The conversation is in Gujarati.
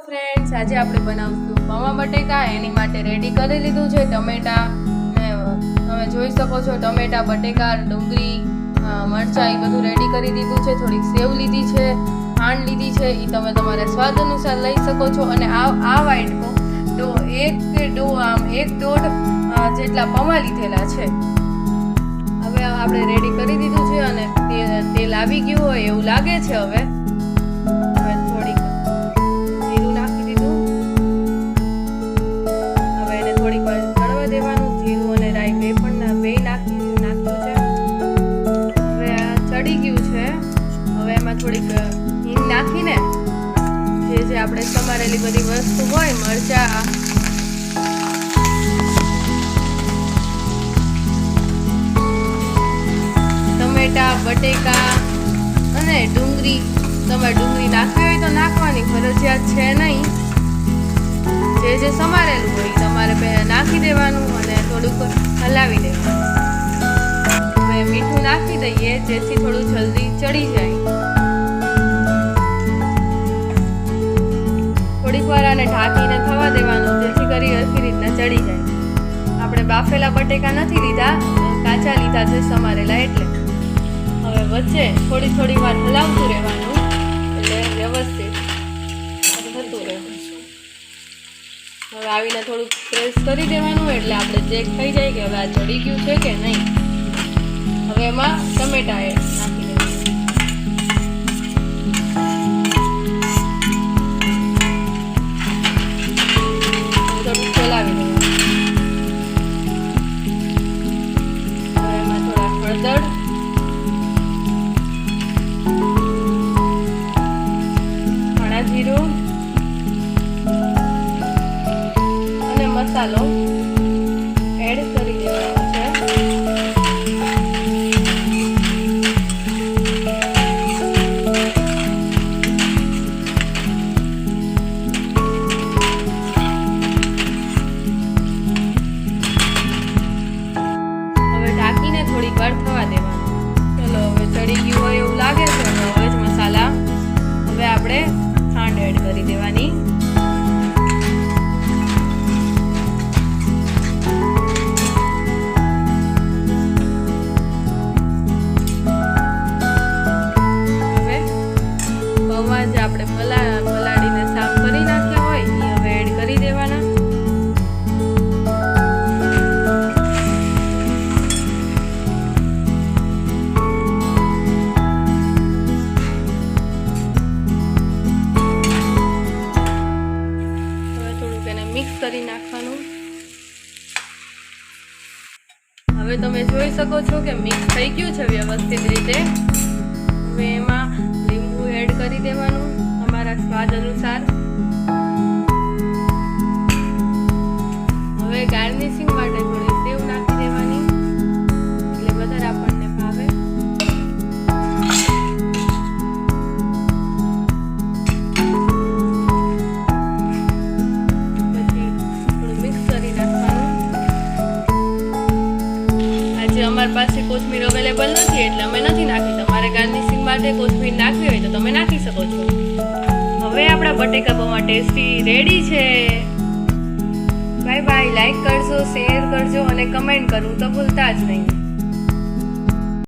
ફ્રેન્ડ્સ, આજે આપણે બનાવશું પૌવા બટેકા. એની માટે રેડી કરી લીધું છે ટમેટા ને તમે જોઈ શકો છો ટમેટા, બટેકા, ડુંગળી, મરચાં એ બધું રેડી કરી દીધું છે. થોડીક સેવ લીધી છે, ખાંડ લીધી છે, એ તમે તમારા સ્વાદ અનુસાર લઈ શકો છો. અને આ વાટકો એક દોઢ જેટલા પૌવા લીધેલા છે. હવે આપણે રેડી કરી દીધું છે અને તેલ આવી ગયું હોય એવું લાગે છે. હવે થોડીક જીરું નાખી દીધું. હવે એને થોડીક વાર ચડવા દેવાનું. જીરું અને રાઈ બે નાખ્યું છે. હવે આ ચડી ગયું છે. હવે એમાં થોડીક હિંગ નાખીને જે આપણે સમારેલી બધી વસ્તુ હોય, મરચાં, ટમેટા, બટેકા અને ડુંગળી, તમે ડુંગળી નાખવી હોય તો નાખવાની, ફરજિયાત છે નહીં. જે સમારેલું હોય તમારે પહેલાં નાખી દેવાનું અને થોડુંક હલાવી દેવાનું. હવે મીઠું નાખી દઈએ જેથી થોડું જલ્દી ચડી જાય. થોડીક વાર આને ઢાંકીને થવા દેવાનું જેથી કરી હરખી રીતના ચડી જાય. આપણે બાફેલા બટેકા નથી લીધા, કાચા લીધા છે સમારેલા એટલે. હવે વચ્ચે થોડી વાર હલાવતું રહેવાનું એટલે વ્યવસ્થિત થતું રહે. હવે આવીને થોડુંક પ્રેસ કરી દેવાનું એટલે આપણે ચેક થઈ જાય કે હવે આ ચડી ગયું છે કે નહીં. હવે એમાં ટમેટા નાખી દેવાનું. થોડુંક ચલાવી દેવાનું. હવે એમાં થોડા હળદર, જીરું અને મસાલો એડ કરી દેવાનો છે. હવે ઢાંકીને થોડીક વાર થવા દેવાનું. ચલો, હવે ચડી ગયું હોય એવું લાગે છે. હવે જ મસાલા હવે આપણે ખાંડ એડ કરી દેવાની. હવે પૌવા જે આપણે પલાળીને સાફ કરી નાખ્યા હોય એ હવે એડ કરી દેવાના. મિક્સ કરી નાખવાનું. હવે તમે જોઈ શકો છો કે મિક્સ થઈ ગયું છે વ્યવસ્થિત રીતે. હવે એમાં લીંબુ એડ કરી દેવાનું તમારા સ્વાદ અનુસાર. હવે ગાર્નિશિંગ માટે થોડી સેવ નાખી દેવાની એટલે વધારે આપણને ભાવે. અમારી પાસે કોથમીર અવેલેબલ નથી એટલે અમે નથી નાખી. તમારે ગાર્નિશિંગ માટે કોથમીર નાખવી હોય તો તમે નાખી શકો છો. હવે આપણા બટેકા પૌવા ટેસ્ટી રેડી છે. Bye bye. લાઈક કરજો, શેર કરજો અને કમેન્ટ કરવું તો ભૂલતા જ નહીં.